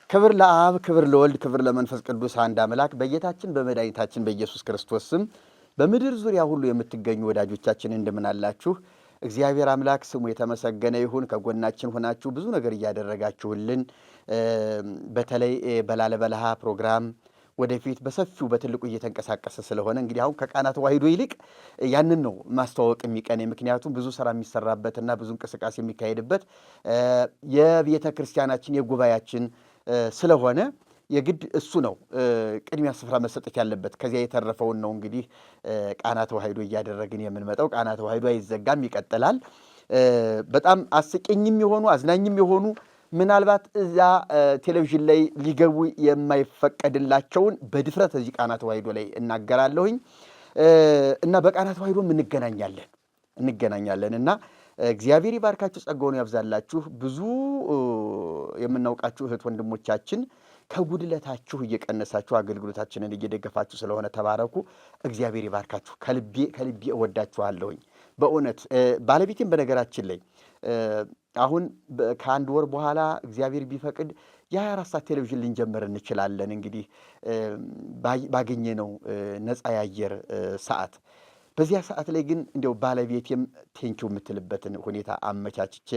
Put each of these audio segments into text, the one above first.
ክብር ለአብ ክብር ለወልድ ክብር ለመንፈስ ቅዱስ አንድ አምላክ በጌታችን በመድኃኒታችን በኢየሱስ ክርስቶስ ስም በምድር ዙሪያ ሁሉ የምትገኙ ወዳጆቻችን እንደምን አላችሁ? እግዚአብሔር አምላክ ስሙ የተመሰገነ ይሁን። ከጎናችን ሆናችሁ ብዙ ነገር እያደረጋችሁልን በተለይ በላለበለሃ ፕሮግራም ወደፊት በሰፊው በትልቁ እየተንቀሳቀሰ ስለሆነ እንግዲህ አሁን ከቃና ተዋሂዶ ይልቅ ያንን ነው ማስተዋወቅ የሚቀን። ምክንያቱም ብዙ ስራ የሚሰራበትና ብዙ እንቅስቃሴ የሚካሄድበት የቤተ ክርስቲያናችን የጉባኤያችን ስለሆነ የግድ እሱ ነው ቅድሚያ ስፍራ መሰጠት ያለበት። ከዚያ የተረፈውን ነው እንግዲህ ቃና ተዋሂዶ እያደረግን የምንመጣው። ቃና ተዋሂዶ አይዘጋም፣ ይቀጥላል። በጣም አስቂኝም የሆኑ አዝናኝም የሆኑ ምናልባት እዛ ቴሌቪዥን ላይ ሊገቡ የማይፈቀድላቸውን በድፍረት እዚህ ቃና ተዋሂዶ ላይ እናገራለሁኝ እና በቃና ተዋሂዶ እንገናኛለን እና እግዚአብሔር ይባርካችሁ፣ ጸጋውን ያብዛላችሁ። ብዙ የምናውቃችሁ እህት ወንድሞቻችን ከጉድለታችሁ እየቀነሳችሁ አገልግሎታችንን እየደገፋችሁ ስለሆነ ተባረኩ። እግዚአብሔር ይባርካችሁ። ከልቤ እወዳችኋለሁኝ በእውነት። ባለቤቴም በነገራችን ላይ አሁን ከአንድ ወር በኋላ እግዚአብሔር ቢፈቅድ የ24 ሰዓት ቴሌቪዥን ልንጀምር እንችላለን። እንግዲህ ባገኘነው ነፃ የአየር ሰዓት በዚያ ሰዓት ላይ ግን እንዲያው ባለቤቴም ቴንኪው የምትልበትን ሁኔታ አመቻችቼ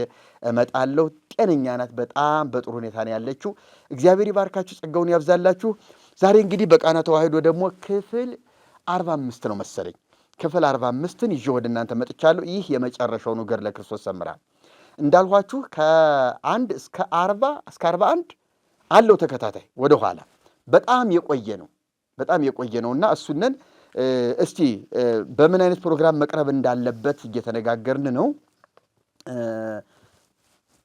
እመጣለሁ። ጤነኛ ናት፣ በጣም በጥሩ ሁኔታ ነው ያለችው። እግዚአብሔር ይባርካችሁ፣ ጸጋውን ያብዛላችሁ። ዛሬ እንግዲህ በቃና ተዋሂዶ ደግሞ ክፍል 45 ነው መሰለኝ፣ ክፍል 45ን ይዤ ወደ እናንተ መጥቻለሁ። ይህ የመጨረሻው ነው ገድለ ክርስቶስ ሰምራ። እንዳልኋችሁ ከ1 እስከ 41 አለው ተከታታይ ወደኋላ በጣም የቆየ ነውና እሱነን እስቲ በምን አይነት ፕሮግራም መቅረብ እንዳለበት እየተነጋገርን ነው።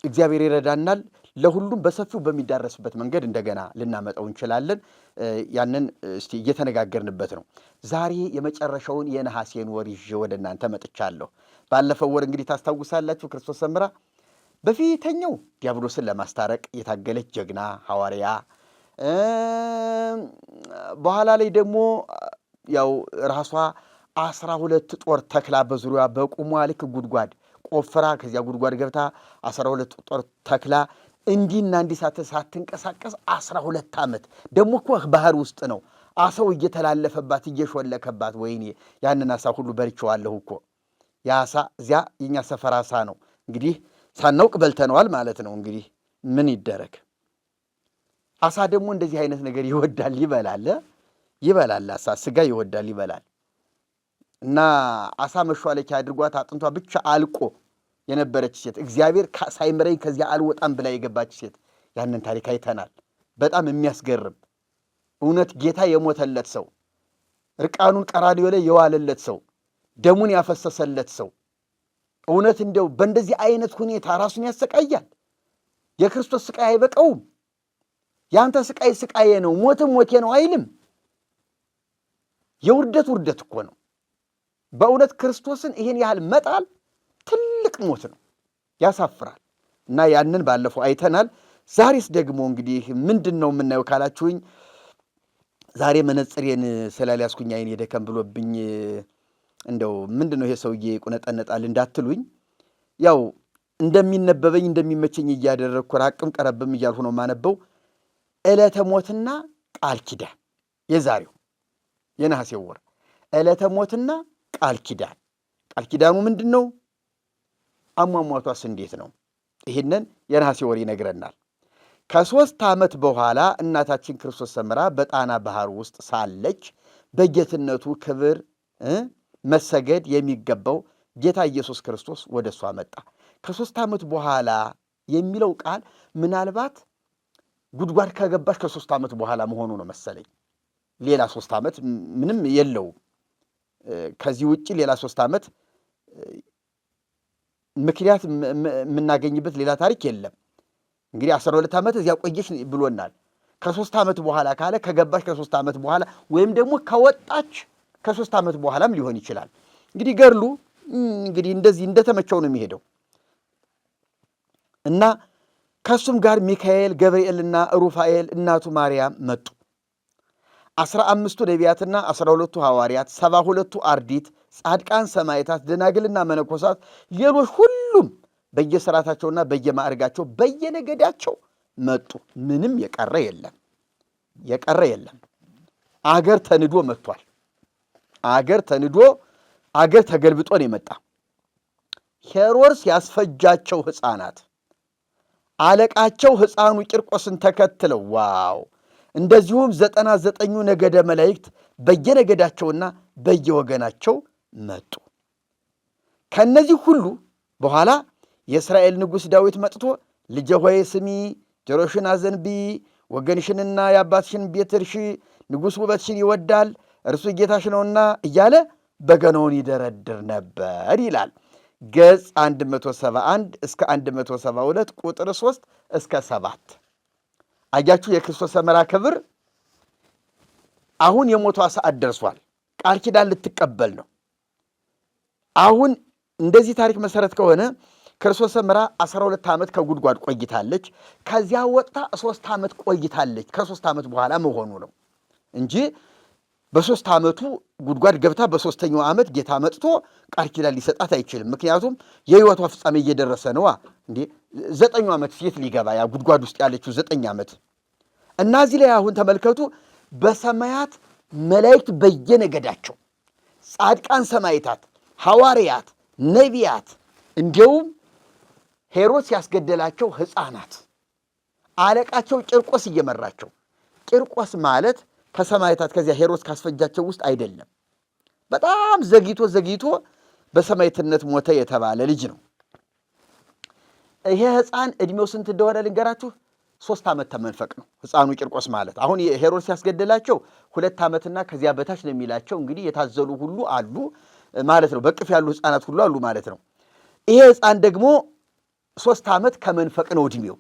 እግዚአብሔር ይረዳናል። ለሁሉም በሰፊው በሚዳረስበት መንገድ እንደገና ልናመጣው እንችላለን። ያንን እስቲ እየተነጋገርንበት ነው። ዛሬ የመጨረሻውን የነሐሴን ወር ይዤ ወደ እናንተ መጥቻለሁ። ባለፈው ወር እንግዲህ ታስታውሳላችሁ ክርስቶስ ሰምራ በፊተኛው ዲያብሎስን ለማስታረቅ የታገለች ጀግና ሐዋርያ፣ በኋላ ላይ ደግሞ ያው ራሷ 12 ጦር ተክላ በዙሪያ በቁሟ ልክ ጉድጓድ ቆፍራ ከዚያ ጉድጓድ ገብታ 12 ጦር ተክላ እንዲና እንዲህ ሳትንቀሳቀስ 12 ዓመት ደግሞ እኮ ባህር ውስጥ ነው አሳው እየተላለፈባት እየሾለከባት። ወይኔ ያንን አሳ ሁሉ በልቼዋለሁ እኮ። ያሳ እዚያ የኛ ሰፈር አሳ ነው እንግዲህ ሳናውቅ በልተነዋል ማለት ነው። እንግዲህ ምን ይደረግ። አሳ ደግሞ እንደዚህ አይነት ነገር ይወዳል፣ ይበላል። አሳ ስጋ ይወዳል፣ ይበላል። እና አሳ መሿለኪያ አድርጓት አጥንቷ ብቻ አልቆ የነበረች ሴት እግዚአብሔር ሳይምረኝ ከዚያ አልወጣም ብላ የገባች ሴት፣ ያንን ታሪክ አይተናል። በጣም የሚያስገርም እውነት። ጌታ የሞተለት ሰው፣ እርቃኑን ቀራንዮ ላይ የዋለለት ሰው፣ ደሙን ያፈሰሰለት ሰው እውነት እንደው በእንደዚህ አይነት ሁኔታ ራሱን ያሰቃያል። የክርስቶስ ስቃይ አይበቃውም? ያንተ ስቃይ ስቃዬ ነው፣ ሞትም ሞቴ ነው አይልም? የውርደት ውርደት እኮ ነው በእውነት። ክርስቶስን ይሄን ያህል መጣል ትልቅ ሞት ነው፣ ያሳፍራል። እና ያንን ባለፈው አይተናል። ዛሬስ ደግሞ እንግዲህ ምንድን ነው የምናየው ካላችሁኝ፣ ዛሬ መነጽሬን ስላልያዝኩኝ አይኔ ደከም ብሎብኝ እንደው ምንድን ነው ይሄ ሰውዬ ቁነጠነጣል እንዳትሉኝ፣ ያው እንደሚነበበኝ እንደሚመቸኝ እያደረግኩ ራቅም ቀረብም እያልሁ ነው የማነበው። ዕለተ ሞትና ቃል ኪዳን፣ የዛሬው የነሐሴ ወር ዕለተ ሞትና ቃል ኪዳን። ቃል ኪዳኑ ምንድን ነው? አሟሟቷስ እንዴት ነው? ይህንን የነሐሴ ወር ይነግረናል። ከ3 ዓመት በኋላ እናታችን ክርስቶስ ሰምራ በጣና ባህር ውስጥ ሳለች በጌትነቱ ክብር መሰገድ የሚገባው ጌታ ኢየሱስ ክርስቶስ ወደ እሷ መጣ። ከ3 ዓመት በኋላ የሚለው ቃል ምናልባት ጉድጓድ ከገባች ከ3 ዓመት በኋላ መሆኑ ነው መሰለኝ። ሌላ 3 ዓመት ምንም የለውም። ከዚህ ውጭ ሌላ 3 ዓመት ምክንያት የምናገኝበት ሌላ ታሪክ የለም። እንግዲህ 12 ዓመት እዚያ ቆየች ብሎናል። ከ3 ዓመት በኋላ ካለ ከገባች ከ3 ዓመት በኋላ ወይም ደግሞ ከወጣች ከ3 ዓመት በኋላም ሊሆን ይችላል። እንግዲህ ገድሉ እንግዲህ እንደዚህ እንደተመቸው ነው የሚሄደው እና ከሱም ጋር ሚካኤል ገብርኤልና ሩፋኤል እናቱ ማርያም መጡ። 15ቱ ነቢያትና 12ቱ ሐዋርያት፣ 72ቱ አርዲት፣ ጻድቃን፣ ሰማዕታት፣ ደናግልና መነኮሳት፣ ሌሎች ሁሉም በየሥርዓታቸውና በየማዕርጋቸው በየነገዳቸው መጡ። ምንም የቀረ የለም። አገር ተንዶ መጥቷል። አገር ተገልብጦ ነው የመጣ። ሄሮድስ ያስፈጃቸው ሕፃናት አለቃቸው ሕፃኑ ቂርቆስን ተከትለው ዋው! እንደዚሁም 99ኙ ነገደ መላእክት በየነገዳቸውና በየወገናቸው መጡ። ከነዚህ ሁሉ በኋላ የእስራኤል ንጉሥ ዳዊት መጥቶ ልጄ ሆይ ስሚ፣ ጆሮሽን አዘንቢ፣ ወገንሽንና የአባትሽን ቤት እርሺ፣ ንጉሥ ውበትሽን ይወዳል፣ እርሱ ጌታሽ ነውና እያለ በገናውን ይደረድር ነበር ይላል። ገጽ 171 እስከ 172 ቁጥር 3 እስከ 7። አያችሁ፣ የክርስቶስ ሰምራ ክብር አሁን የሞቷ ሰዓት ደርሷል። ቃል ኪዳን ልትቀበል ነው። አሁን እንደዚህ ታሪክ መሰረት ከሆነ ክርስቶስ ሰምራ 12 ዓመት ከጉድጓድ ቆይታለች። ከዚያ ወጥታ 3 ዓመት ቆይታለች። ከ3 ዓመት በኋላ መሆኑ ነው እንጂ በ3 ዓመቱ ጉድጓድ ገብታ በ3ኛው ዓመት ጌታ መጥቶ ቃል ኪዳን ሊሰጣት አይችልም። ምክንያቱም የሕይወቷ ፍጻሜ እየደረሰ ነዋ። እንዴ 9 ዓመት ሴት ሊገባ ያ ጉድጓድ ውስጥ ያለችው 9 ዓመት እና እዚህ ላይ አሁን ተመልከቱ። በሰማያት መላእክት በየነገዳቸው፣ ጻድቃን ሰማዕታት፣ ሐዋርያት፣ ነቢያት፣ እንዲሁም ሄሮድስ ያስገደላቸው ሕፃናት አለቃቸው ቂርቆስ እየመራቸው። ቂርቆስ ማለት ከሰማዕታት ከዚያ ሄሮድስ ካስፈጃቸው ውስጥ አይደለም። በጣም ዘግይቶ በሰማዕትነት ሞተ የተባለ ልጅ ነው። ይሄ ሕፃን ዕድሜው ስንት እንደሆነ ልንገራችሁ። 3 ዓመት ተመንፈቅ ነው ሕፃኑ ቂርቆስ ማለት። አሁን ሄሮድስ ያስገደላቸው 2 ዓመትና ከዚያ በታች ነው የሚላቸው። እንግዲህ የታዘሉ ሁሉ አሉ ማለት ነው። በቅፍ ያሉ ሕፃናት ሁሉ አሉ ማለት ነው። ይሄ ሕፃን ደግሞ 3 ዓመት ከመንፈቅ ነው ዕድሜው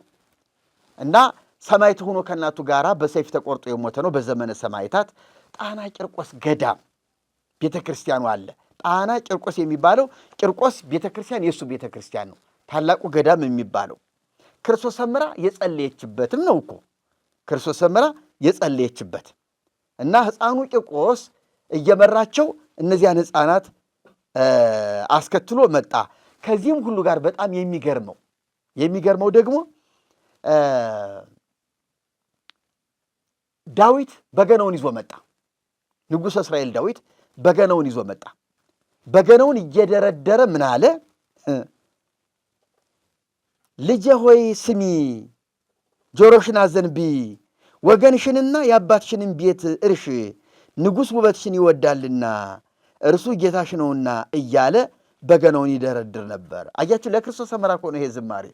እና ሰማዕት ሆኖ ከእናቱ ጋር በሰይፍ ተቆርጦ የሞተ ነው። በዘመነ ሰማዕታት ጣና ቂርቆስ ገዳም ቤተ ክርስቲያኑ አለ። ጣና ቂርቆስ የሚባለው ቂርቆስ ቤተ ክርስቲያን የእሱ ቤተ ክርስቲያን ነው። ታላቁ ገዳም የሚባለው ክርስቶስ ሰምራ የጸለየችበትም ነው እኮ ክርስቶስ ሰምራ የጸለየችበት እና ሕፃኑ ቂርቆስ እየመራቸው እነዚያን ሕፃናት አስከትሎ መጣ። ከዚህም ሁሉ ጋር በጣም የሚገርመው ደግሞ ዳዊት በገናውን ይዞ መጣ። ንጉሥ እስራኤል ዳዊት በገናውን ይዞ መጣ። በገናውን እየደረደረ ምን አለ? ልጄ ሆይ ስሚ፣ ጆሮሽን አዘንቢ፣ ወገንሽንና የአባትሽንም ቤት እርሽ፣ ንጉሥ ውበትሽን ይወዳልና እርሱ ጌታሽ ነውና እያለ በገናውን ይደረድር ነበር። አያችሁ፣ ለክርስቶስ ሰምራ እኮ ነው ይሄ ዝማሬ።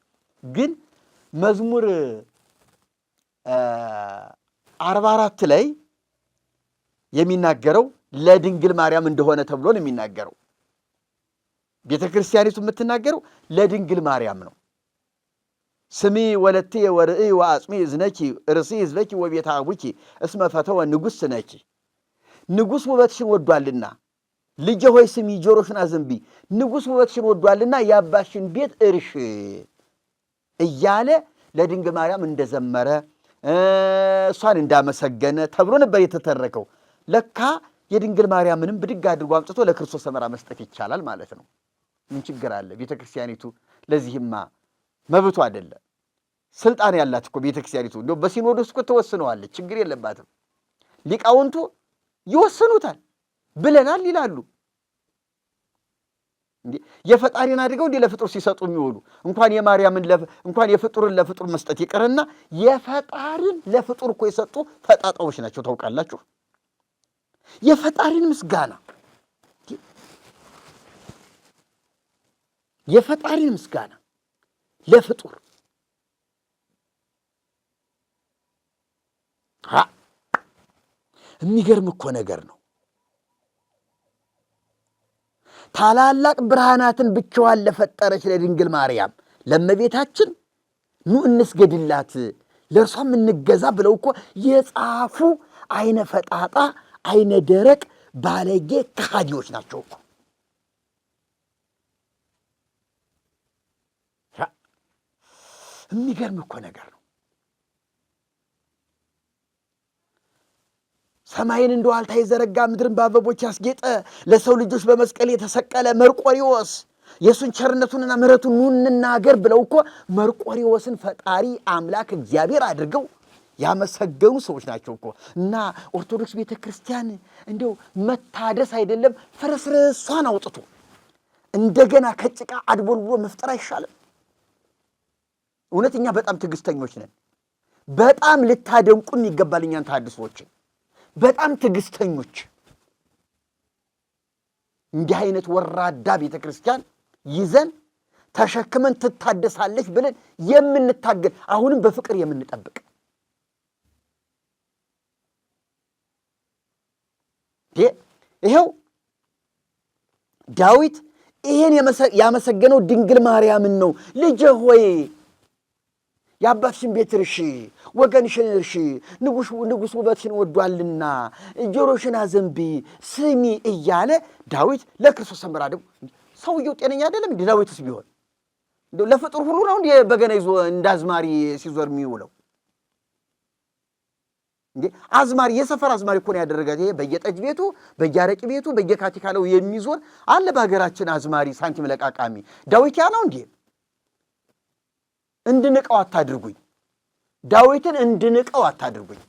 ግን መዝሙር 44 ላይ የሚናገረው ለድንግል ማርያም እንደሆነ ተብሎ ነው የሚናገረው። ቤተ ክርስቲያኒቱ የምትናገረው ለድንግል ማርያም ነው። ስሚ ወለቴ ወርእይ ወአጽሚ እዝነኪ ርእሲ ሕዝበኪ ወቤተ አቡኪ እስመ ፈተወ ንጉሥ ነኪ። ንጉሥ ውበትሽን ወዷልና ልጄ ሆይ ስሚ፣ ጆሮሽን አዘንቢ፣ ንጉሥ ውበትሽን ወዷልና የአባትሽን ቤት እርሽ እያለ ለድንግል ማርያም እንደዘመረ እሷን እንዳመሰገነ ተብሎ ነበር የተተረከው። ለካ የድንግል ማርያምንም ብድግ አድርጎ አምጥቶ ለክርስቶስ ሰምራ መስጠት ይቻላል ማለት ነው። ምን ችግር አለ? ቤተ ክርስቲያኒቱ ለዚህማ መብቱ አይደለም። ስልጣን ያላት እኮ ቤተ ክርስቲያኒቱ እንደው በሲኖዶስ እኮ ተወስነዋለች። ችግር የለባትም። ሊቃውንቱ ይወስኑታል ብለናል ይላሉ። እንዴ የፈጣሪን አድርገው እንዴ ለፍጡር ሲሰጡ የሚውሉ እንኳን የማርያምን እንኳን የፍጡርን ለፍጡር መስጠት ይቀርና የፈጣሪን ለፍጡር እኮ የሰጡ ፈጣጣዎች ናቸው። ታውቃላችሁ? የፈጣሪን ምስጋና ለፍጡር የሚገርም እኮ ነገር ነው። ታላላቅ ብርሃናትን ብቻዋን ለፈጠረች ለድንግል ማርያም ለእመቤታችን ኑ እንስገድላት፣ ለእርሷም እንገዛ ብለው እኮ የጻፉ አይነ ፈጣጣ አይነ ደረቅ ባለጌ ከሃዲዎች ናቸው እኮ። የሚገርም እኮ ነገር ነው። ሰማይን እንደ ዋልታ የዘረጋ ምድርን በአበቦች ያስጌጠ ለሰው ልጆች በመስቀል የተሰቀለ መርቆሪዎስ የእሱን ቸርነቱንና ምሕረቱን እንናገር ብለው እኮ መርቆሬዎስን ፈጣሪ አምላክ እግዚአብሔር አድርገው ያመሰገኑ ሰዎች ናቸው እኮ። እና ኦርቶዶክስ ቤተ ክርስቲያን እንዲያው መታደስ አይደለም ፍርስርሷን አውጥቶ እንደገና ከጭቃ አድቦልብሎ መፍጠር አይሻልም? እውነተኛ በጣም ትዕግስተኞች ነን። በጣም ልታደንቁን ይገባል እኛን ተሐድሶዎችን። በጣም ትዕግስተኞች። እንዲህ አይነት ወራዳ ቤተ ክርስቲያን ይዘን ተሸክመን ትታደሳለች ብለን የምንታገል አሁንም በፍቅር የምንጠብቅ ይሄው ዳዊት ይሄን ያመሰገነው ድንግል ማርያምን ነው። ልጄ ሆይ የአባትሽን ቤት እርሺ፣ ወገንሽን እርሺ፣ ንጉሥ ውበትሽን ወዷልና ጆሮሽን አዘንቢ፣ ስሚ እያለ ዳዊት ለክርስቶስ ሰምራ። ደግሞ ሰውየው ጤነኛ አይደለም እንዴ? ዳዊትስ ቢሆን ለፍጡር ሁሉ ነው እንዴ በገና ይዞ እንደ አዝማሪ ሲዞር የሚውለው? እንዴ አዝማሪ የሰፈር አዝማሪ እኮ ነው ያደረጋት። ይሄ በየጠጅ ቤቱ በየአረቂ ቤቱ በየካቲካለው የሚዞር አለ በሀገራችን አዝማሪ፣ ሳንቲም ለቃቃሚ። ዳዊት ያ ነው እንዴ? እንድንቀው አታድርጉኝ። ዳዊትን እንድንቀው አታድርጉኝ።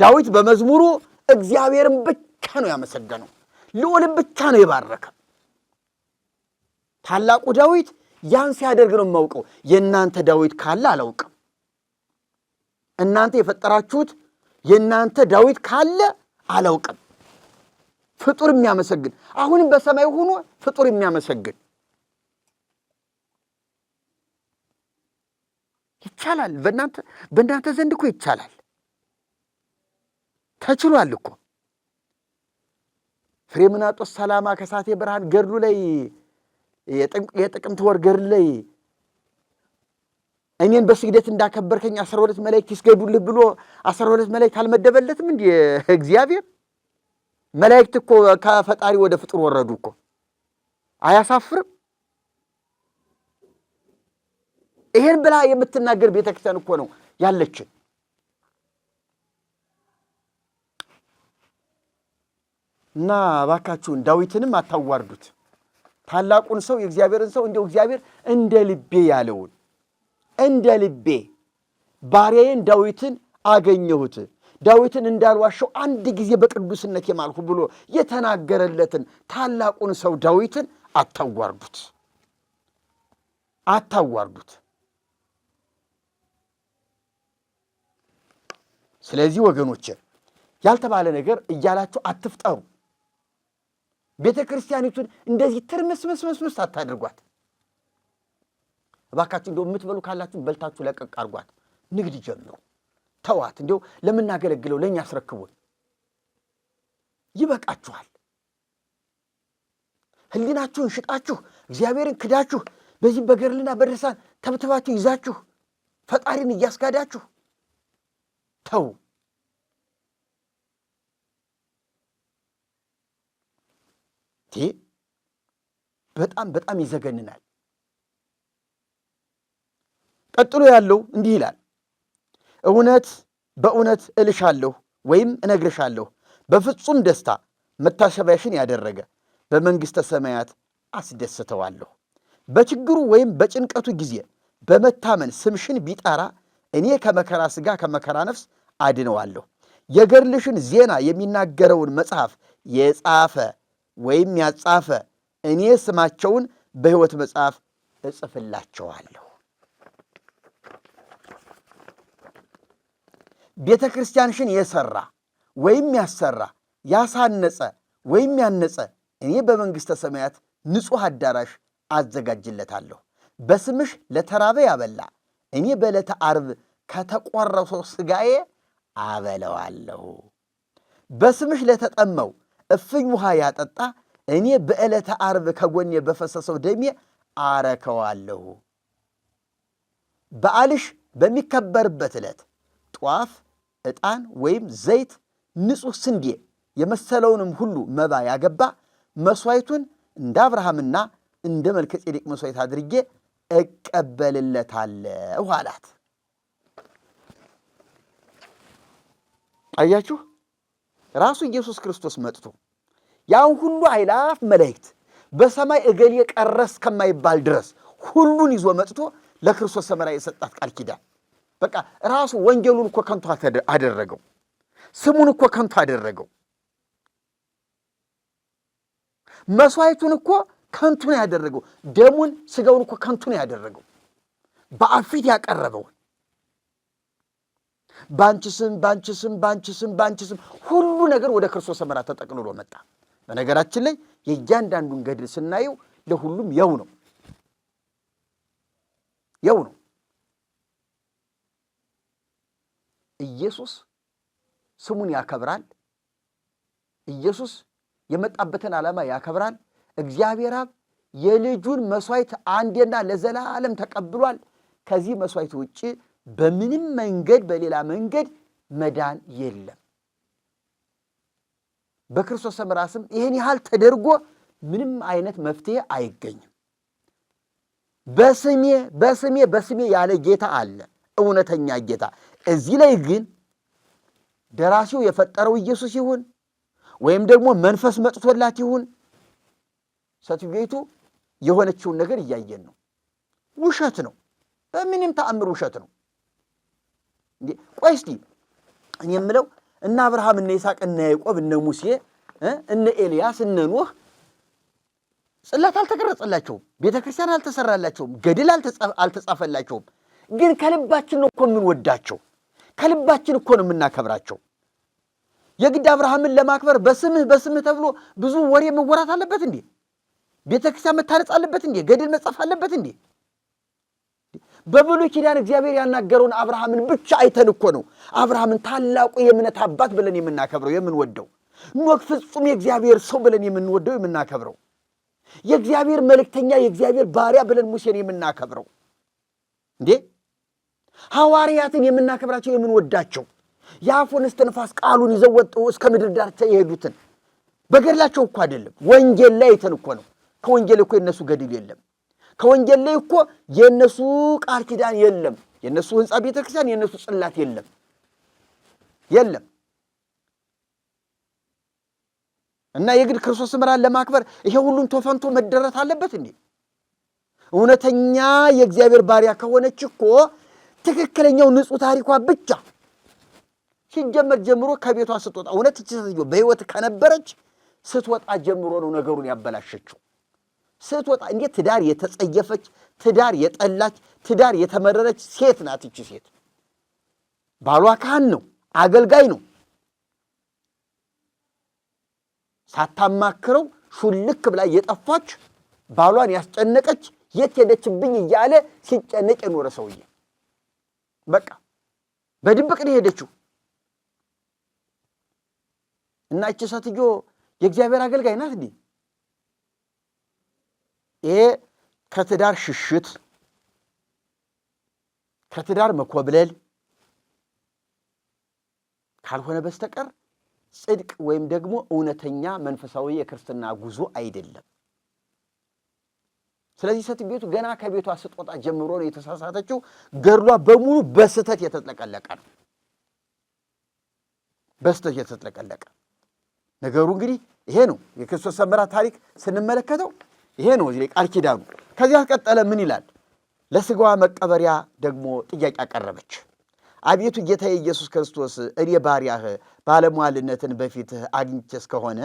ዳዊት በመዝሙሩ እግዚአብሔርን ብቻ ነው ያመሰገነው፣ ልዑልን ብቻ ነው የባረከ። ታላቁ ዳዊት ያን ሲያደርግ ነው የማውቀው። የእናንተ ዳዊት ካለ አላውቅም። እናንተ የፈጠራችሁት የእናንተ ዳዊት ካለ አላውቅም። ፍጡር የሚያመሰግን አሁንም በሰማይ ሆኖ ፍጡር የሚያመሰግን ይቻላል። በእናንተ ዘንድ እኮ ይቻላል፣ ተችሏል እኮ። ፍሬምናጦስ ሰላማ ከሳቴ ብርሃን ገድሉ ላይ የጥቅምት ወር ገድል ላይ እኔን በስግደት እንዳከበርከኝ 12 መላእክት ይስገዱልህ ብሎ 12 መላእክት አልመደበለትም እንዴ እግዚአብሔር? መላእክት እኮ ከፈጣሪ ወደ ፍጡር ወረዱ እኮ። አያሳፍርም? ይሄን ብላ የምትናገር ቤተክርስቲያን እኮ ነው ያለችን። እና እባካችሁን ዳዊትንም አታዋርዱት። ታላቁን ሰው የእግዚአብሔርን ሰው እንደው እግዚአብሔር እንደ ልቤ ያለውን እንደ ልቤ ባሪያዬን ዳዊትን አገኘሁት፣ ዳዊትን እንዳልዋሸው አንድ ጊዜ በቅዱስነት የማልሁ ብሎ የተናገረለትን ታላቁን ሰው ዳዊትን አታዋርዱት፣ አታዋርዱት። ስለዚህ ወገኖቼ ያልተባለ ነገር እያላችሁ አትፍጠሩ። ቤተ ክርስቲያኒቱን እንደዚህ ትርምስምስምስ አታድርጓት እባካችሁ። እንደው የምትበሉ ካላችሁ በልታችሁ ለቀቅ አድርጓት። ንግድ ጀምሩ፣ ተዋት። እንደው ለምናገለግለው ለእኛ አስረክቡን፣ ይበቃችኋል። ሕሊናችሁን ሽጣችሁ እግዚአብሔርን ክዳችሁ በዚህ በገድልና በድርሳን ተብትባችሁ ይዛችሁ ፈጣሪን እያስጋዳችሁ ተው። በጣም በጣም ይዘገንናል። ቀጥሎ ያለው እንዲህ ይላል፣ እውነት በእውነት እልሻለሁ ወይም እነግርሻለሁ በፍጹም ደስታ መታሰቢያሽን ያደረገ በመንግሥተ ሰማያት አስደስተዋለሁ። በችግሩ ወይም በጭንቀቱ ጊዜ በመታመን ስምሽን ቢጠራ እኔ ከመከራ ሥጋ ከመከራ ነፍስ አድነዋለሁ። የገድልሽን ዜና የሚናገረውን መጽሐፍ የጻፈ ወይም ያጻፈ እኔ ስማቸውን በሕይወት መጽሐፍ እጽፍላቸዋለሁ። ቤተ ክርስቲያንሽን የሠራ ወይም ያሰራ ያሳነጸ ወይም ያነጸ እኔ በመንግሥተ ሰማያት ንጹሕ አዳራሽ አዘጋጅለታለሁ። በስምሽ ለተራበ ያበላ እኔ በዕለተ ዓርብ ከተቆረሰው ሥጋዬ አበለዋለሁ። በስምሽ ለተጠመው እፍኝ ውሃ ያጠጣ እኔ በዕለተ ዓርብ ከጎኔ በፈሰሰው ደሜ አረከዋለሁ። በዓልሽ በሚከበርበት ዕለት ጧፍ፣ ዕጣን ወይም ዘይት፣ ንጹሕ ስንዴ የመሰለውንም ሁሉ መባ ያገባ መሥዋዕቱን እንደ አብርሃምና እንደ መልከ ጼዴቅ መሥዋዕት አድርጌ እቀበልለታለሁ አላት። አያችሁ፣ ራሱ ኢየሱስ ክርስቶስ መጥቶ ያን ሁሉ አእላፍ መላእክት በሰማይ እገሌ ቀረስ ከማይባል ድረስ ሁሉን ይዞ መጥቶ ለክርስቶስ ሰምራ የሰጣት ቃል ኪዳን በቃ ራሱ ወንጌሉን እኮ ከንቱ አደረገው። ስሙን እኮ ከንቱ አደረገው። መስዋዕቱን እኮ ከንቱ ነው ያደረገው። ደሙን ስጋውን እኮ ከንቱ ነው ያደረገው። በአብ ፊት ያቀረበውን ባንቺ ስም ሁሉ ነገር ወደ ክርስቶስ ሰምራ ተጠቅልሎ መጣ። በነገራችን ላይ የእያንዳንዱን ገድል ስናየው ለሁሉም ያው ነው። ኢየሱስ ስሙን ያከብራል። ኢየሱስ የመጣበትን ዓላማ ያከብራል። እግዚአብሔር አብ የልጁን መስዋዕት አንዴና ለዘላለም ተቀብሏል። ከዚህ መስዋዕት ውጪ በምንም መንገድ በሌላ መንገድ መዳን የለም። በክርስቶስ ሰምራ ስም ይሄን ያህል ተደርጎ ምንም አይነት መፍትሄ አይገኝም። በስሜ ያለ ጌታ አለ፣ እውነተኛ ጌታ። እዚህ ላይ ግን ደራሲው የፈጠረው ኢየሱስ ይሁን ወይም ደግሞ መንፈስ መጥቶላት ይሁን ሴትዮይቱ የሆነችውን ነገር እያየን ነው። ውሸት ነው፣ በምንም ተአምር ውሸት ነው። ቆይ እስቲ እኔ የምለው እነ አብርሃም እነ ይስሐቅ እነ ያዕቆብ እነ ሙሴ እነ ኤልያስ እነ ኖህ ጽላት አልተቀረጸላቸውም፣ ቤተ ክርስቲያን አልተሰራላቸውም፣ ገድል አልተጻፈላቸውም። ግን ከልባችን ነው እኮ የምንወዳቸው፣ ከልባችን እኮ ነው የምናከብራቸው። የግድ አብርሃምን ለማክበር በስምህ ተብሎ ብዙ ወሬ መወራት አለበት እንዴ? ቤተ ክርስቲያን መታነጽ አለበት እንዴ? ገድል መጻፍ አለበት እንዴ? በብሉይ ኪዳን እግዚአብሔር ያናገረውን አብርሃምን ብቻ አይተን እኮ ነው አብርሃምን ታላቁ የእምነት አባት ብለን የምናከብረው የምንወደው። ኖህ ፍጹም የእግዚአብሔር ሰው ብለን የምንወደው የምናከብረው። የእግዚአብሔር መልእክተኛ የእግዚአብሔር ባሪያ ብለን ሙሴን የምናከብረው እንዴ። ሐዋርያትን የምናከብራቸው የምንወዳቸው፣ የአፉን እስትንፋስ ቃሉን ይዘው ወጡ እስከ ምድር ዳርቻ የሄዱትን በገድላቸው እኮ አይደለም፣ ወንጌል ላይ አይተን እኮ ነው። ከወንጌል እኮ የነሱ ገድል የለም። ከወንጌል ላይ እኮ የነሱ ቃል ኪዳን የለም። የነሱ ሕንጻ ቤተ ክርስቲያን፣ የነሱ ጽላት የለም። እና የግድ ክርስቶስ ሰምራን ለማክበር ይሄ ሁሉን ተፈንቶ መደረስ አለበት እንዴ? እውነተኛ የእግዚአብሔር ባሪያ ከሆነች እኮ ትክክለኛው ንጹህ ታሪኳ ብቻ ሲጀመር ጀምሮ ከቤቷ ስትወጣ እውነት በሕይወት ከነበረች ስትወጣ ጀምሮ ነው ነገሩን ያበላሸችው። ስትወጣ እንዴት ትዳር የተጸየፈች፣ ትዳር የጠላች፣ ትዳር የተመረረች ሴት ናት እቺ ሴት። ባሏ ካህን ነው፣ አገልጋይ ነው። ሳታማክረው ሹልክ ብላ የጠፋች፣ ባሏን ያስጨነቀች፣ የት ሄደችብኝ እያለ ሲጨነቅ የኖረ ሰውዬ በቃ በድብቅ ነው ሄደችው። እና እቺ ሴትዮ የእግዚአብሔር አገልጋይ ናት እንዴ? ይሄ ከትዳር ሽሽት፣ ከትዳር መኮብለል ካልሆነ በስተቀር ጽድቅ ወይም ደግሞ እውነተኛ መንፈሳዊ የክርስትና ጉዞ አይደለም። ስለዚህ ሴትዮቱ ገና ከቤቷ ስትወጣ ጀምሮ ነው የተሳሳተችው። ገድሏ በሙሉ በስተት የተጥለቀለቀ ነው። በስተት የተጥለቀለቀ ነገሩ እንግዲህ ይሄ ነው። የክርስቶስ ሰምራ ታሪክ ስንመለከተው ይሄ ነው እዚህ ቃል ኪዳኑ። ከዚያ ቀጠለ ምን ይላል? ለስጋዋ መቀበሪያ ደግሞ ጥያቄ አቀረበች። አቤቱ ጌታዬ ኢየሱስ ክርስቶስ እኔ ባሪያህ ባለሟልነትን በፊትህ አግኝቼ እስከሆነ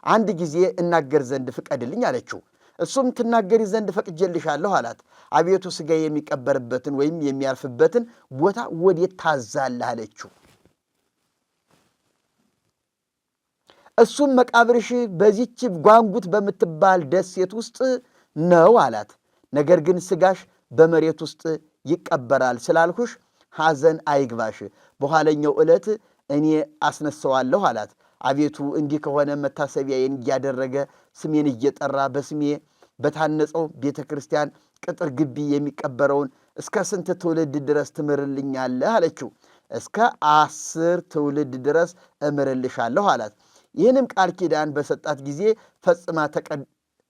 አንድ ጊዜ እናገር ዘንድ ፍቀድልኝ አለችው። እሱም ትናገሪ ዘንድ ፈቅጄልሻለሁ አላት። አቤቱ ስጋ የሚቀበርበትን ወይም የሚያርፍበትን ቦታ ወዴት ታዛለህ አለችው። እሱም መቃብርሽ በዚች ጓንጉት በምትባል ደሴት ውስጥ ነው አላት። ነገር ግን ስጋሽ በመሬት ውስጥ ይቀበራል ስላልሁሽ ሐዘን አይግባሽ፣ በኋለኛው ዕለት እኔ አስነሳዋለሁ አላት። አቤቱ እንዲህ ከሆነ መታሰቢያዬን እያደረገ ስሜን እየጠራ በስሜ በታነጸው ቤተ ክርስቲያን ቅጥር ግቢ የሚቀበረውን እስከ ስንት ትውልድ ድረስ ትምርልኛለህ አለችው። እስከ 10 ትውልድ ድረስ እምርልሻለሁ አላት። ይህንም ቃል ኪዳን በሰጣት ጊዜ ፈጽማ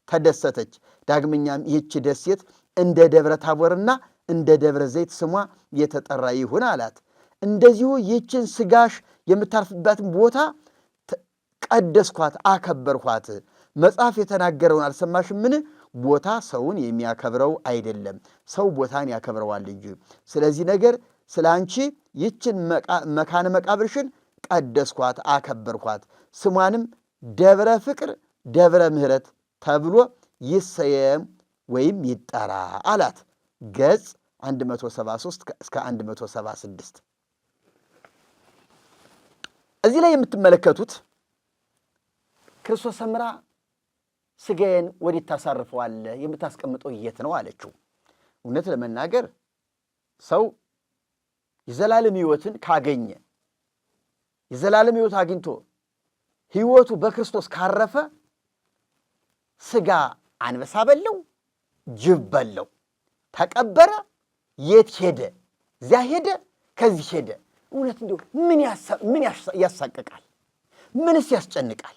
ተደሰተች። ዳግመኛም ይህች ደሴት እንደ ደብረ ታቦርና እንደ ደብረ ዘይት ስሟ የተጠራ ይሁን አላት። እንደዚሁ ይህችን ስጋሽ የምታርፍባትን ቦታ ቀደስኳት፣ አከበርኳት። መጽሐፍ የተናገረውን አልሰማሽምን? ቦታ ሰውን የሚያከብረው አይደለም፣ ሰው ቦታን ያከብረዋል እንጂ። ስለዚህ ነገር ስለ አንቺ ይችን መካነ መቃብርሽን ቀደስኳት፣ አከበርኳት፣ ስሟንም ደብረ ፍቅር ደብረ ምሕረት ተብሎ ይሰየም ወይም ይጠራ አላት። ገጽ 173 እስከ 176። እዚህ ላይ የምትመለከቱት ክርስቶስ ሰምራ ሥጋዬን ወዴት ታሳርፈዋለህ? የምታስቀምጠው የት ነው አለችው። እውነት ለመናገር ሰው የዘላለም ሕይወትን ካገኘ የዘላለም ሕይወት አግኝቶ ሕይወቱ በክርስቶስ ካረፈ ሥጋ አንበሳ በለው፣ ጅብ በለው፣ ተቀበረ፣ የት ሄደ? እዚያ ሄደ፣ ከዚህ ሄደ። እውነት እንዲሁ ምን ያሳቅቃል? ምንስ ያስጨንቃል?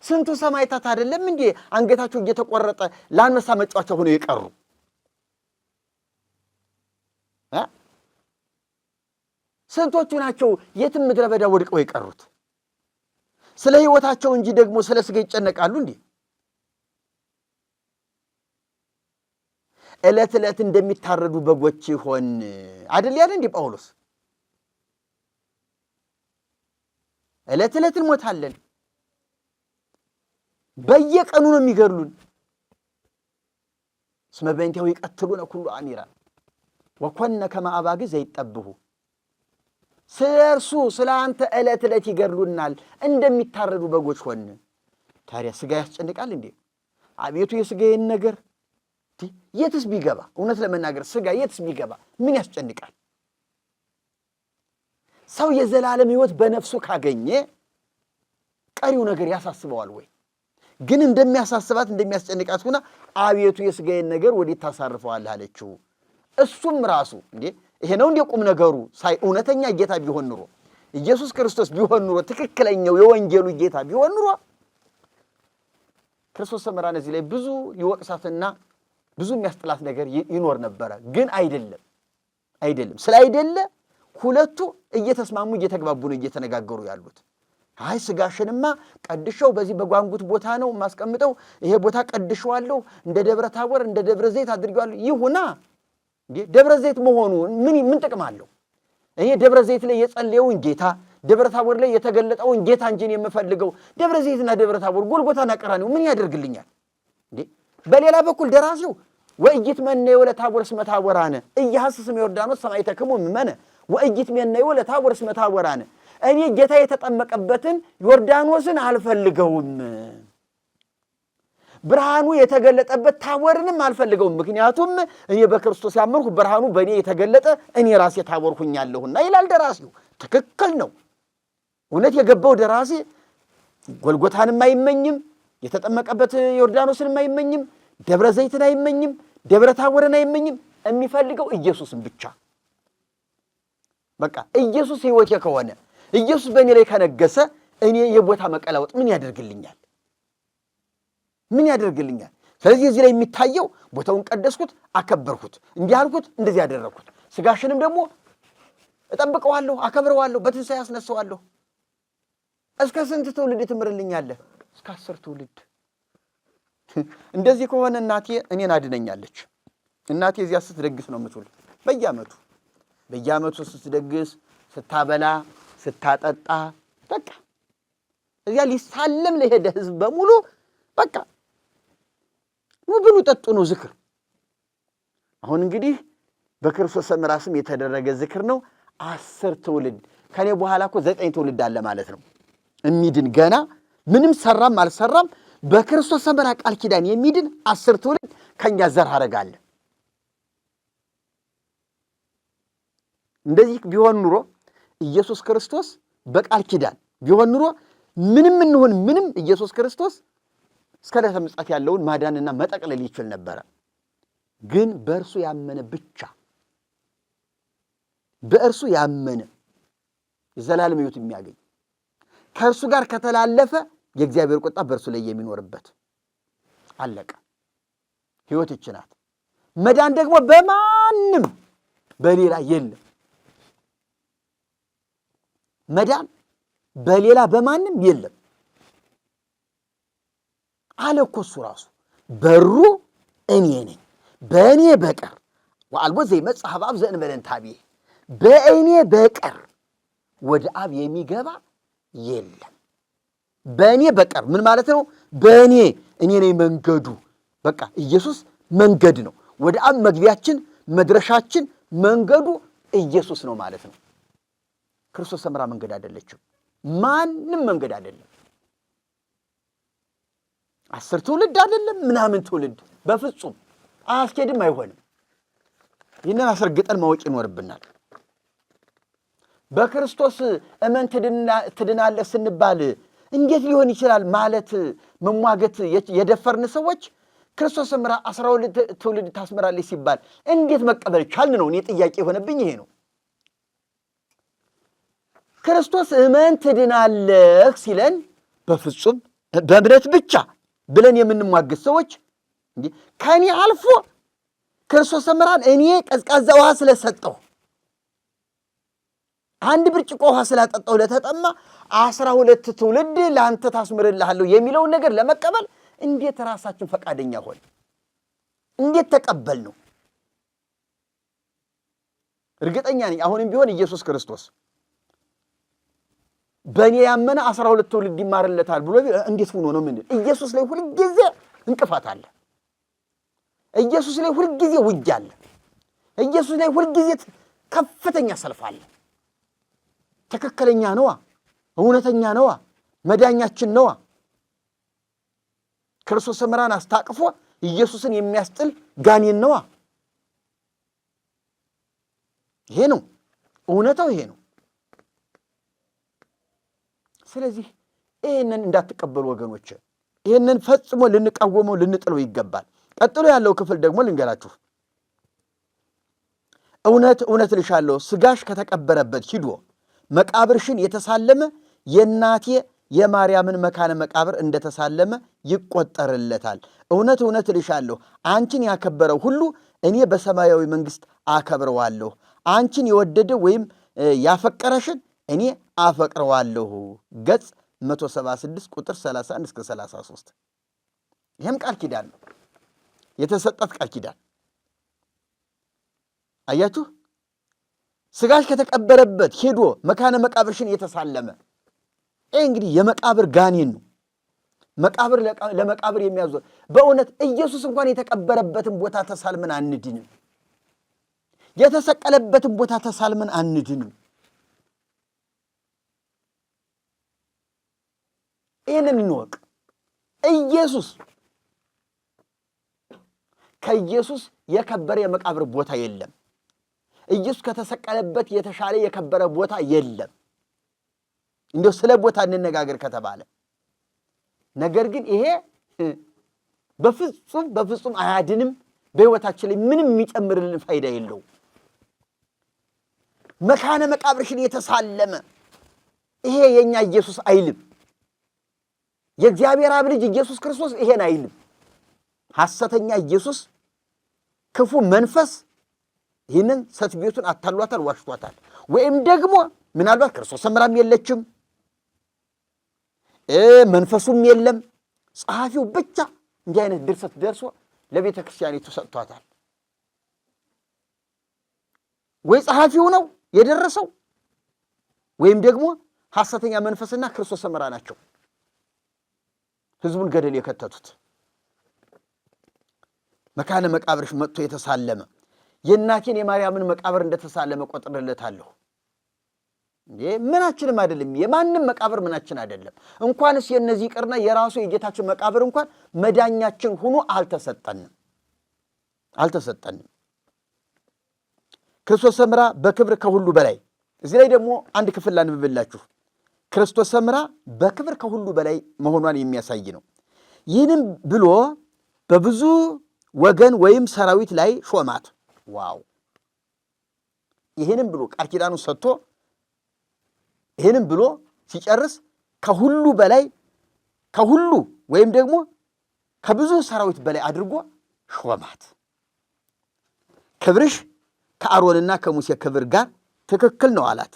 ስንቱ ሰማዕታት አይደለም እንዴ አንገታቸው እየተቆረጠ ለአንበሳ መጫወቻ ሆነው የቀሩ? ስንቶቹ ናቸው የትም ምድረ በዳ ወድቀው የቀሩት? ስለ ሕይወታቸው እንጂ ደግሞ ስለ ሥጋ ይጨነቃሉ እንዴ? ዕለት ዕለት እንደሚታረዱ በጎች ሆን አይደል ያለ እንዴ ጳውሎስ? ዕለት ዕለት እንሞታለን። በየቀኑ ነው የሚገድሉን። እስመ በእንቲአሁ ይቀትሉነ ኩሉ አሚራ ወኮነ ከመ አባግዕ ዘይጠብሑ። ስለ እርሱ ስለ አንተ ዕለት ዕለት ይገድሉናል፣ እንደሚታረዱ በጎች ሆን። ታዲያ ሥጋ ያስጨንቃል እንዴ? አቤቱ የሥጋዬን ነገር የትስ ቢገባ፣ እውነት ለመናገር ሥጋ የትስ ቢገባ ምን ያስጨንቃል? ሰው የዘላለም ሕይወት በነፍሱ ካገኘ ቀሪው ነገር ያሳስበዋል ወይ? ግን እንደሚያሳስባት እንደሚያስጨንቃት ሆና አቤቱ የሥጋዬን ነገር ወዴት ታሳርፈዋለህ አለችው። እሱም ራሱ እንዴ ይሄ ነው እንዴ ቁም ነገሩ? እውነተኛ ጌታ ቢሆን ኑሮ ኢየሱስ ክርስቶስ ቢሆን ኑሮ ትክክለኛው የወንጌሉ ጌታ ቢሆን ኑሮ ክርስቶስ ሰምራን እዚህ ላይ ብዙ ሊወቅሳትና ብዙ የሚያስጥላት ነገር ይኖር ነበረ። ግን አይደለም። ስላይደለ ሁለቱ እየተስማሙ እየተግባቡ ነው እየተነጋገሩ ያሉት። አይ ሥጋሽንማ ቀድሼው በዚህ በጓንጉት ቦታ ነው ማስቀምጠው፣ ይሄ ቦታ ቀድሼዋለሁ፣ እንደ ደብረ ታቦር እንደ ደብረ ዘይት አድርጌዋለሁ። ይሁና እንዴ ደብረ ዘይት መሆኑ ምን ጥቅም አለው? እኔ ደብረ ዘይት ላይ የጸለየውን ጌታ፣ ደብረ ታቦር ላይ የተገለጠውን ጌታ እንጂ የምፈልገው ደብረ ዘይትና ደብረ ታቦር ጎልጎታና ቀራንዮ ምን ያደርግልኛል እንዴ? በሌላ በኩል ደራሲው ወኢይትመነዮ ለታቦር እስመ ታቦራነ ኢያሐስስም ዮርዳኖስ ሰማዕተክሙ እምእመነ ወኢይትመነዮ ለታቦር እስመ ታቦራነ። እኔ ጌታ የተጠመቀበትን ዮርዳኖስን አልፈልገውም፣ ብርሃኑ የተገለጠበት ታቦርንም አልፈልገውም። ምክንያቱም እኔ በክርስቶስ ያመንኩ ብርሃኑ በእኔ የተገለጠ እኔ ራሴ ታቦር ሁኛለሁና ይላል ደራሲው። ትክክል ነው። እውነት የገባው ደራሲ ጎልጎታንም አይመኝም፣ የተጠመቀበት ዮርዳኖስንም አይመኝም፣ ደብረ ዘይትን አይመኝም፣ ደብረ ታቦርን አይመኝም። የሚፈልገው ኢየሱስን ብቻ። በቃ ኢየሱስ ሕይወቴ ከሆነ ኢየሱስ በእኔ ላይ ከነገሰ እኔ የቦታ መቀላወጥ ምን ያደርግልኛል? ምን ያደርግልኛል? ስለዚህ እዚህ ላይ የሚታየው ቦታውን ቀደስኩት፣ አከበርኩት፣ እንዲህ አልኩት፣ እንደዚህ ያደረግኩት። ሥጋሽንም ደግሞ እጠብቀዋለሁ፣ አከብረዋለሁ፣ በትንሣኤ ያስነሳዋለሁ። እስከ ስንት ትውልድ ትምርልኛለህ? እስከ 10 ትውልድ። እንደዚህ ከሆነ እናቴ እኔን አድነኛለች። እናቴ እዚያ ስትደግስ ነው የምትውል። በየዓመቱ ስትደግስ፣ ስታበላ፣ ስታጠጣ፣ በቃ እዚያ ሊሳለም ለሄደ ሕዝብ በሙሉ በቃ ኑ ብሉ ጠጡ ነው ዝክር። አሁን እንግዲህ በክርስቶስ ሰምራ ስም የተደረገ ዝክር ነው። 10 ትውልድ ከኔ በኋላ እኮ 9 ትውልድ አለ ማለት ነው የሚድን ገና ምንም ሰራም አልሰራም በክርስቶስ ሰምራ ቃል ኪዳን የሚድን 10 ትውልድ ከኛ ዘር አረጋለ። እንደዚህ ቢሆን ኑሮ ኢየሱስ ክርስቶስ በቃል ኪዳን ቢሆን ኑሮ ምንም እንሆን ምንም ኢየሱስ ክርስቶስ እስከ ዕለተ ምጽአት ያለውን ማዳንና መጠቅለል ይችል ነበረ። ግን በእርሱ ያመነ ብቻ በእርሱ ያመነ የዘላለም ሕይወት የሚያገኝ ከእርሱ ጋር ከተላለፈ የእግዚአብሔር ቁጣ በእርሱ ላይ የሚኖርበት አለቀ። ሕይወት ይህች ናት። መዳን ደግሞ በማንም በሌላ የለም። መዳን በሌላ በማንም የለም። አለ እኮ እሱ ራሱ። በሩ እኔ ነኝ፣ በእኔ በቀር ወአልቦ ዘይመጽእ ኀበ አብ ዘእንበለ እንታብየ፣ በእኔ በቀር ወደ አብ የሚገባ የለም። በእኔ በቀር ምን ማለት ነው? እኔ ነኝ መንገዱ። በቃ ኢየሱስ መንገድ ነው። ወደ አብ መግቢያችን መድረሻችን መንገዱ ኢየሱስ ነው ማለት ነው። ክርስቶስ ሰምራ መንገድ አይደለችም። ማንም መንገድ አይደለም። 10 ትውልድ አይደለም ምናምን ትውልድ በፍጹም አያስኬድም፣ አይሆንም። ይህንን አስረግጠን ማወቅ ይኖርብናል። በክርስቶስ እመን ትድናለህ ስንባል እንዴት ሊሆን ይችላል ማለት መሟገት የደፈርን ሰዎች ክርስቶስ ሰምራ 12 ትውልድ ታስመራለች ሲባል እንዴት መቀበል ቻልን ነው እኔ ጥያቄ የሆነብኝ ይሄ ነው። ክርስቶስ እመን ትድናለህ ሲለን በፍጹም በእምነት ብቻ ብለን የምንሟገት ሰዎች እንዴ ከኔ አልፎ ክርስቶስ ሰምራን እኔ ቀዝቃዛ ውሃ ስለሰጠው አንድ ብርጭቆ ውሃ ስላጠጣው ለተጠማ 12 ትውልድ ለአንተ ታስምርልሃለሁ የሚለውን ነገር ለመቀበል እንዴት ራሳችን ፈቃደኛ ሆን? እንዴት ተቀበል ነው? እርግጠኛ ነኝ አሁንም ቢሆን ኢየሱስ ክርስቶስ በእኔ ያመነ 12 ትውልድ ይማርለታል ብሎ እንዴት ሆኖ ነው? ምን ኢየሱስ ላይ ሁሉ ጊዜ እንቅፋት አለ። ኢየሱስ ላይ ሁሉ ጊዜ ውጊያ አለ። ኢየሱስ ላይ ሁሉ ጊዜ ከፍተኛ ሰልፍ አለ። ትክክለኛ ነዋ፣ እውነተኛ ነዋ፣ መዳኛችን ነዋ። ክርስቶስ ሰምራን አስታቅፎ ኢየሱስን የሚያስጥል ጋኔን ነዋ። ይሄ ነው እውነታው፣ ይሄ ነው። ስለዚህ ይህንን እንዳትቀበሉ ወገኖች፣ ይህንን ፈጽሞ ልንቃወመው ልንጥለው ይገባል። ቀጥሎ ያለው ክፍል ደግሞ ልንገራችሁ። እውነት እውነት እልሻለሁ ሥጋሽ ከተቀበረበት ሂዶ መቃብርሽን የተሳለመ የእናቴ የማርያምን መካነ መቃብር እንደተሳለመ ይቆጠርለታል። እውነት እውነት እልሻለሁ አንቺን ያከበረው ሁሉ እኔ በሰማያዊ መንግሥት አከብረዋለሁ። አንቺን የወደደ ወይም ያፈቀረሽን እኔ አፈቅረዋለሁ። ገጽ 176 ቁጥር 31 እስከ 33። ይህም ቃል ኪዳን ነው፣ የተሰጣት ቃል ኪዳን። አያችሁ፣ ሥጋሽ ከተቀበረበት ሄዶ መካነ መቃብርሽን የተሳለመ ይህ እንግዲህ የመቃብር ጋኔን ነው። መቃብር ለመቃብር የሚያዞር በእውነት ኢየሱስ እንኳን የተቀበረበትን ቦታ ተሳልመን አንድንም። የተሰቀለበትን ቦታ ተሳልመን አንድንም። ይህንን እንወቅ። ከኢየሱስ የከበረ የመቃብር ቦታ የለም። ኢየሱስ ከተሰቀለበት የተሻለ የከበረ ቦታ የለም። እንዲሁ ስለ ቦታ እንነጋገር ከተባለ ነገር ግን ይሄ በፍጹም አያድንም። በሕይወታችን ላይ ምንም የሚጨምርልን ፋይዳ የለው። መካነ መቃብርሽን የተሳለመ ይሄ የኛ ኢየሱስ አይልም። የእግዚአብሔር አብ ልጅ ኢየሱስ ክርስቶስ ይሄን አይልም። ሐሰተኛ ኢየሱስ፣ ክፉ መንፈስ ይህንን ሰትቤቱን አታሏታል፣ ዋሽቷታል። ወይም ደግሞ ምናልባት ክርስቶስ ሰምራም የለችም፣ መንፈሱም የለም። ጸሐፊው ብቻ እንዲህ አይነት ድርሰት ደርሶ ለቤተ ክርስቲያኒቱ ሰጥቷታል። ወይ ጸሐፊው ነው የደረሰው ወይም ደግሞ ሐሰተኛ መንፈስና ክርስቶስ ሰምራ ናቸው ሕዝቡን ገደል የከተቱት። መካነ መቃብርሽ መጥቶ የተሳለመ የእናቴን የማርያምን መቃብር እንደተሳለመ ቆጥርለታለሁ። ምናችንም አይደለም፣ የማንም መቃብር ምናችን አይደለም። እንኳንስ የነዚህ ቅርና የራሱ የጌታችን መቃብር እንኳን መዳኛችን ሆኖ አልተሰጠንም። ክርስቶስ ሰምራ በክብር ከሁሉ በላይ። እዚህ ላይ ደግሞ አንድ ክፍል ላንብብላችሁ። ክርስቶስ ሰምራ በክብር ከሁሉ በላይ መሆኗን የሚያሳይ ነው። ይህንም ብሎ በብዙ ወገን ወይም ሰራዊት ላይ ሾማት። ዋው! ይህንም ብሎ ቃል ኪዳኑ ሰጥቶ ይህንም ብሎ ሲጨርስ ከሁሉ በላይ ከሁሉ ወይም ደግሞ ከብዙ ሰራዊት በላይ አድርጎ ሾማት። ክብርሽ ከአሮንና ከሙሴ ክብር ጋር ትክክል ነው አላት።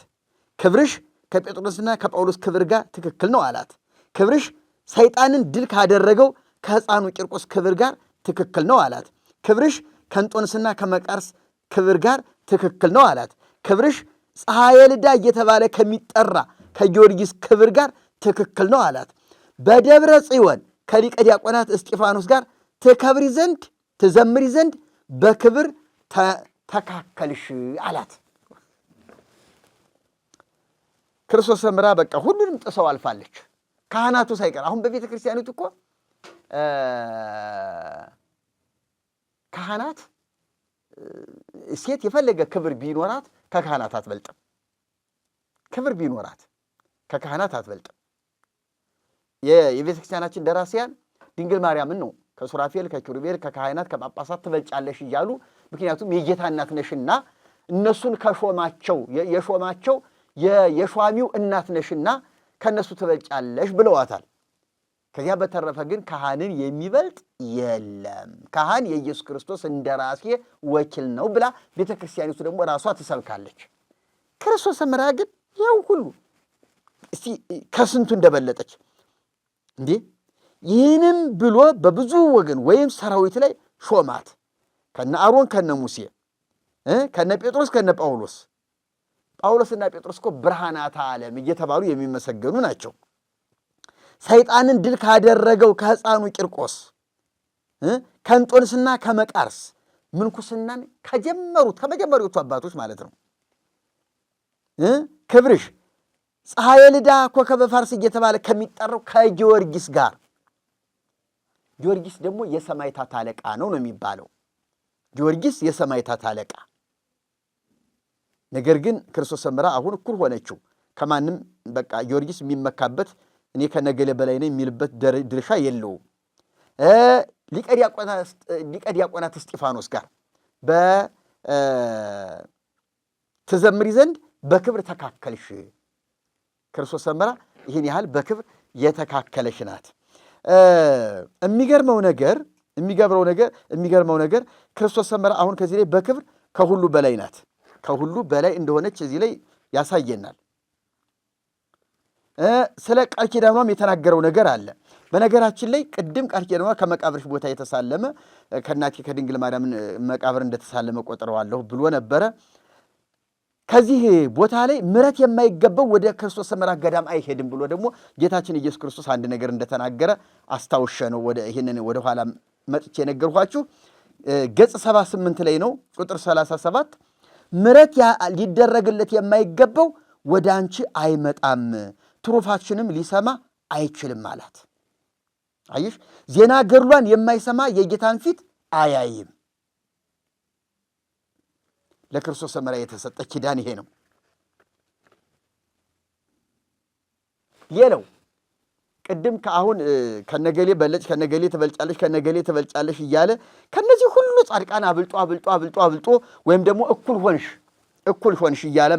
ክብርሽ ከጴጥሮስና ከጳውሎስ ክብር ጋር ትክክል ነው አላት። ክብርሽ ሰይጣንን ድል ካደረገው ከሕፃኑ ቂርቆስ ክብር ጋር ትክክል ነው አላት። ክብርሽ ከእንጦንስና ከመቃርስ ክብር ጋር ትክክል ነው አላት። ክብርሽ ፀሐየ ልዳ እየተባለ ከሚጠራ ከጊዮርጊስ ክብር ጋር ትክክል ነው አላት። በደብረ ጽዮን ከሊቀ ዲያቆናት እስጢፋኖስ ጋር ትከብሪ ዘንድ ትዘምሪ ዘንድ በክብር ተካከልሽ አላት። ክርስቶስ ሰምራ በቃ ሁሉንም ጥሰው አልፋለች፣ ካህናቱ ሳይቀር። አሁን በቤተ ክርስቲያኒቱ እኮ ካህናት ሴት የፈለገ ክብር ቢኖራት ከካህናት አትበልጥም። ክብር ቢኖራት ከካህናት አትበልጥም። የቤተ ክርስቲያናችን ደራሲያን ድንግል ማርያምን ነው ከሱራፌል ከኪሩቤል ከካህናት ከጳጳሳት ትበልጫለሽ እያሉ፣ ምክንያቱም የጌታ እናት ነሽና እነሱን ከሾማቸው የሾማቸው የሿሚው እናት ነሽና ከነሱ ትበልጫለሽ ብለዋታል። ከዚያ በተረፈ ግን ካህንን የሚበልጥ የለም፣ ካህን የኢየሱስ ክርስቶስ እንደራሴ ወኪል ነው ብላ ቤተ ክርስቲያኒቱ ደግሞ ራሷ ትሰብካለች። ክርስቶስ ሰምራ ግን ያው ሁሉ እስቲ ከስንቱ እንደበለጠች እንዴ! ይህንም ብሎ በብዙ ወገን ወይም ሰራዊት ላይ ሾማት። ከነ አሮን ከነ ሙሴ ከነ ጴጥሮስ ከነ ጳውሎስ። ጳውሎስና ጴጥሮስ እኮ ብርሃናተ ዓለም እየተባሉ የሚመሰገኑ ናቸው። ሰይጣንን ድል ካደረገው ከሕፃኑ ቂርቆስ ከእንጦንስና ከመቃርስ ምንኩስናን ከመጀመሪያዎቹ አባቶች ማለት ነው። ክብርሽ ፀሐየ ልዳ ኮከበ ፋርስ እየተባለ ከሚጠራው ከጊዮርጊስ ጋር። ጊዮርጊስ ደግሞ የሰማዕታት አለቃ ነው የሚባለው። ጊዮርጊስ የሰማዕታት አለቃ። ነገር ግን ክርስቶስ ሰምራ አሁን እኩል ሆነችው ከማንም። በቃ ጊዮርጊስ የሚመካበት እኔ ከነገሌ በላይ ነኝ የሚልበት ድርሻ የለውም። ሊቀ ዲያቆናት እስጢፋኖስ ጋር ትዘምሪ ዘንድ በክብር ተካከልሽ። ክርስቶስ ሰምራ ይህን ያህል በክብር የተካከለሽ ናት። የሚገርመው ነገር ክርስቶስ ሰምራ አሁን ከዚህ ላይ በክብር ከሁሉ በላይ ናት። ከሁሉ በላይ እንደሆነች እዚህ ላይ ያሳየናል። ስለ ቃል ኪዳኗም የተናገረው ነገር አለ። በነገራችን ላይ ቅድም ቃል ኪዳኗ ከመቃብርሽ ቦታ የተሳለመ ከእናቴ ከድንግል ማርያም መቃብር እንደተሳለመ ቆጥረዋለሁ ብሎ ነበረ። ከዚህ ቦታ ላይ ምሕረት የማይገባው ወደ ክርስቶስ ሰምራ ገዳም አይሄድም ብሎ ደግሞ ጌታችን ኢየሱስ ክርስቶስ አንድ ነገር እንደተናገረ አስታውሸ ነው ይህንን ወደ ኋላ መጥቼ የነገርኳችሁ። ገጽ 78 ላይ ነው ቁጥር 37 ምሕረት ሊደረግለት የማይገባው ወደ አንቺ አይመጣም፣ ትሩፋትሽንም ሊሰማ አይችልም አላት። አየሽ፣ ዜና ገድሏን የማይሰማ የጌታን ፊት አያይም። ለክርስቶስ ሰምራ የተሰጠ ኪዳን ይሄ ነው። ሌላው ቅድም ከአሁን ከነገሌ በለጭ ከነገሌ ትበልጫለሽ እያለ ከነዚህ ሁሉ ጻድቃን አብልጦ ወይም ደግሞ እኩል ሆንሽ እያለ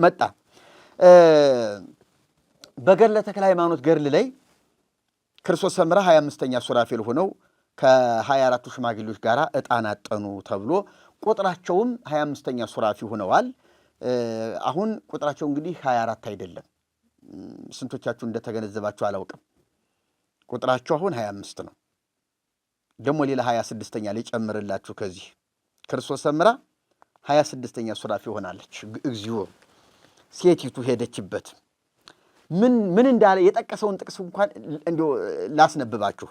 መጣ። በገድለ ተክለ ሃይማኖት ገድል ላይ ክርስቶስ ሰምራ 25ኛ ሱራፌል ሆነው ከ24ቱ ሽማግሌዎች ጋር ዕጣን አጠኑ ተብሎ ቁጥራቸውም 25ኛ ሱራፊ ሆነዋል። አሁን ቁጥራቸው እንግዲህ 24 አይደለም። ስንቶቻችሁ እንደተገነዘባችሁ አላውቅም። ቁጥራቸው አሁን 25 ነው። ደግሞ ሌላ 26ኛ ላይ ጨምርላችሁ። ከዚህ ክርስቶስ ሰምራ 26ኛ ሱራፊ ሆናለች። እግዚኦ ሴቲቱ ሄደችበት። ምን እንዳለ የጠቀሰውን ጥቅስ እንኳን እንዲሁ ላስነብባችሁ።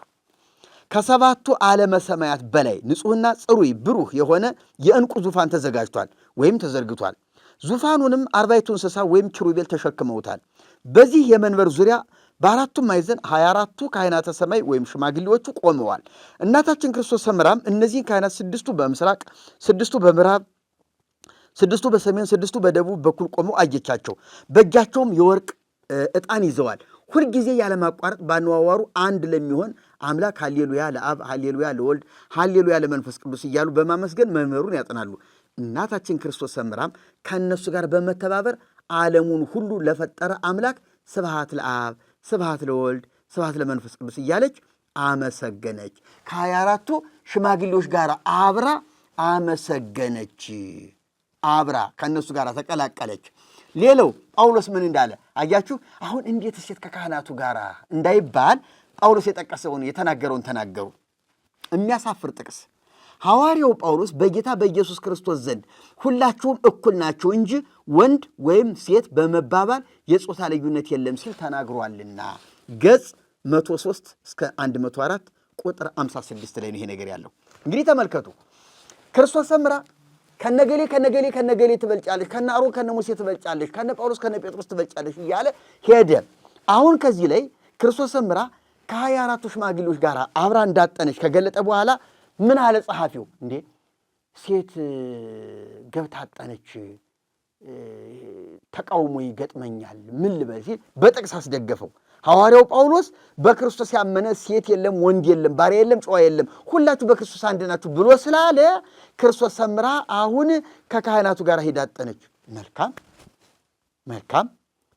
ከሰባቱ ዓለመ ሰማያት በላይ ንጹሕና ጽሩይ ብሩህ የሆነ የዕንቁ ዙፋን ተዘጋጅቷል ወይም ተዘርግቷል። ዙፋኑንም 40ቱ እንስሳ ወይም ኪሩቤል ተሸክመውታል። በዚህ የመንበር ዙሪያ በአራቱም ማዕዘን 24ቱ ካህናተ ሰማይ ወይም ሽማግሌዎቹ ቆመዋል። እናታችን ክርስቶስ ሰምራም እነዚህን ካህናት 6ቱ በምስራቅ፣ 6ቱ በምዕራብ፣ 6ቱ በሰሜን፣ 6ቱ በደቡብ በኩል ቆመው አየቻቸው። በእጃቸውም የወርቅ ዕጣን ይዘዋል። ሁልጊዜ ያለማቋረጥ ባነዋዋሩ አንድ ለሚሆን አምላክ ሃሌሉያ ለአብ፣ ሃሌሉያ ለወልድ፣ ሃሌሉያ ለመንፈስ ቅዱስ እያሉ በማመስገን መምህሩን ያጠናሉ። እናታችን ክርስቶስ ሰምራም ከእነሱ ጋር በመተባበር ዓለሙን ሁሉ ለፈጠረ አምላክ ስብሐት ለአብ፣ ስብሐት ለወልድ፣ ስብሐት ለመንፈስ ቅዱስ እያለች አመሰገነች። ከ24ቱ ሽማግሌዎች ጋር አብራ አመሰገነች። አብራ ከእነሱ ጋር ተቀላቀለች። ሌላው ጳውሎስ ምን እንዳለ አያችሁ? አሁን እንዴት ሴት ከካህናቱ ጋር እንዳይባል ጳውሎስ የጠቀሰውን የተናገረውን ተናገሩ። የሚያሳፍር ጥቅስ። ሐዋርያው ጳውሎስ በጌታ በኢየሱስ ክርስቶስ ዘንድ ሁላችሁም እኩል ናችሁ እንጂ ወንድ ወይም ሴት በመባባል የጾታ ልዩነት የለም ሲል ተናግሯልና ገጽ 103 እስከ 104 ቁጥር 56 ላይ ነው ይሄ ነገር ያለው። እንግዲህ ተመልከቱ። ክርስቶስ ሰምራ ከነገሌ ትበልጫለሽ፣ ከነ አሮን ከነ ሙሴ ትበልጫለሽ፣ ከነ ጳውሎስ ከነ ጴጥሮስ ትበልጫለሽ እያለ ሄደ። አሁን ከዚህ ላይ ክርስቶስ ሰምራ ከ24ቱ ሽማግሌዎች ጋር አብራ እንዳጠነች ከገለጠ በኋላ ምን አለ ጸሐፊው? እንዴ ሴት ገብታ አጠነች፣ ተቃውሞ ይገጥመኛል፣ ምን ልበል ሲል በጥቅስ አስደገፈው። ሐዋርያው ጳውሎስ በክርስቶስ ያመነ ሴት የለም፣ ወንድ የለም፣ ባሪያ የለም፣ ጨዋ የለም፣ ሁላችሁ በክርስቶስ አንድ ናችሁ ብሎ ስላለ ክርስቶስ ሰምራ አሁን ከካህናቱ ጋር ሄዳ አጠነች። መልካም።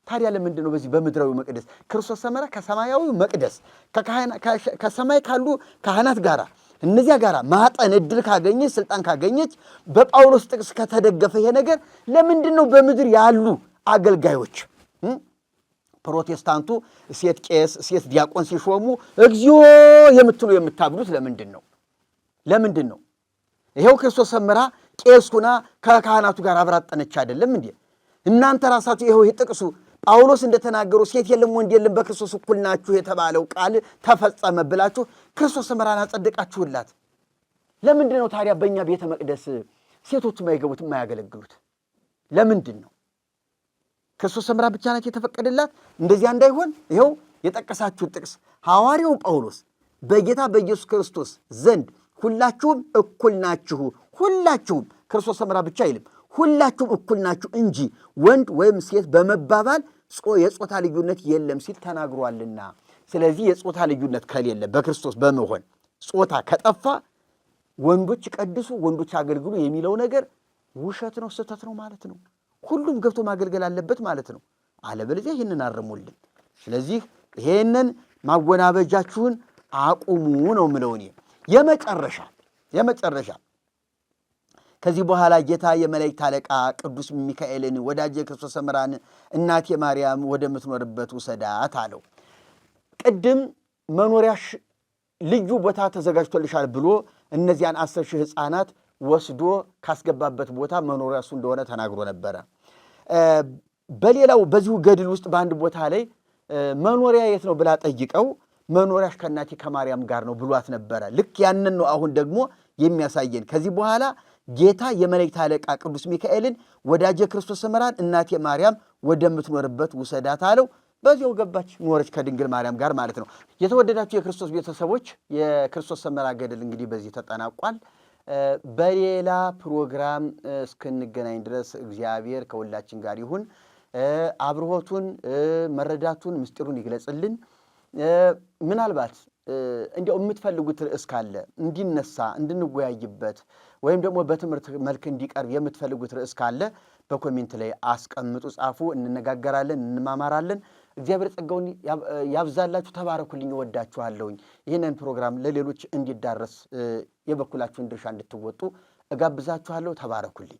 ታዲያ ለምንድን ነው በዚህ በምድራዊ መቅደስ ክርስቶስ ሰምራ ከሰማያዊ መቅደስ ከሰማይ ካሉ ካህናት ጋር እነዚያ ጋር ማጠን እድል ካገኘች ስልጣን ካገኘች በጳውሎስ ጥቅስ ከተደገፈ ይሄ ነገር ለምንድን ነው በምድር ያሉ አገልጋዮች ፕሮቴስታንቱ ሴት ቄስ ሴት ዲያቆን ሲሾሙ እግዚኦ የምታብሉት ለምንድን ነው? ይሄው ክርስቶስ ሰምራ ቄስ ሁና ከካህናቱ ጋር አብራጠነች አይደለም እንዴ? እናንተ ራሳችሁ ይሄው ጥቅሱ ጳውሎስ እንደተናገሩ ሴት የለም ወንድ የለም በክርስቶስ እኩል ናችሁ የተባለው ቃል ተፈጸመ ብላችሁ ክርስቶስ ሰምራን አጸደቃችሁላት። ለምንድን ነው ታዲያ በእኛ ቤተ መቅደስ ሴቶች የማይገቡት የማያገለግሉት? ለምንድን ነው? ክርስቶስ ሰምራ ብቻ ናት የተፈቀደላት? እንደዚያ እንዳይሆን ይኸው የጠቀሳችሁት ጥቅስ ሐዋርያው ጳውሎስ በጌታ በኢየሱስ ክርስቶስ ዘንድ ሁላችሁም እኩል ናችሁ፣ ሁላችሁም ክርስቶስ ሰምራ ብቻ አይልም፣ ሁላችሁም እኩል ናችሁ እንጂ ወንድ ወይም ሴት በመባባል የጾታ ልዩነት የለም ሲል ተናግሯልና። ስለዚህ የጾታ ልዩነት ከሌለ በክርስቶስ በመሆን ጾታ ከጠፋ ወንዶች ቀድሱ፣ ወንዶች አገልግሉ የሚለው ነገር ውሸት ነው፣ ስህተት ነው ማለት ነው። ሁሉም ገብቶ ማገልገል አለበት ማለት ነው። አለበለዚያ ይህንን አርሙልን። ስለዚህ ይሄንን ማወናበጃችሁን አቁሙ ነው የምለው እኔ። የመጨረሻ ከዚህ በኋላ ጌታ የመላእክት አለቃ ቅዱስ ሚካኤልን ወዳጄ ክርስቶስ ሰምራን እናቴ ማርያም ወደምትኖርበት ውሰዳት አለው። ቅድም መኖሪያሽ ልዩ ቦታ ተዘጋጅቶልሻል ብሎ እነዚያን 10,000 ሕፃናት ወስዶ ካስገባበት ቦታ መኖሪያ እሱ እንደሆነ ተናግሮ ነበረ። በሌላው በዚሁ ገድል ውስጥ በአንድ ቦታ ላይ መኖሪያ የት ነው ብላ ጠይቀው መኖሪያሽ ከእናቴ ከማርያም ጋር ነው ብሏት ነበረ። ልክ ያንን ነው አሁን ደግሞ የሚያሳየን። ከዚህ በኋላ ጌታ የመላእክት አለቃ ቅዱስ ሚካኤልን ወዳጄ ክርስቶስ ሰምራን እናቴ ማርያም ወደምትኖርበት ውሰዳት አለው። በዚያው ገባች፣ ኖረች ከድንግል ማርያም ጋር ማለት ነው። የተወደዳችሁ የክርስቶስ ቤተሰቦች የክርስቶስ ሰምራ ገድል እንግዲህ በዚህ ተጠናቋል። በሌላ ፕሮግራም እስክንገናኝ ድረስ እግዚአብሔር ከሁላችን ጋር ይሁን። አብርሆቱን መረዳቱን ምስጢሩን ይግለጽልን። ምናልባት እንዲያው የምትፈልጉት ርዕስ ካለ እንዲነሳ እንድንወያይበት ወይም ደግሞ በትምህርት መልክ እንዲቀርብ የምትፈልጉት ርዕስ ካለ በኮሜንት ላይ አስቀምጡ፣ ጻፉ፣ እንነጋገራለን፣ እንማማራለን። እግዚአብሔር ጸጋውን ያብዛላችሁ። ተባረኩልኝ። እወዳችኋለሁኝ። ይህንን ፕሮግራም ለሌሎች እንዲዳረስ የበኩላችሁን ድርሻ እንድትወጡ እጋብዛችኋለሁ። ተባረኩልኝ።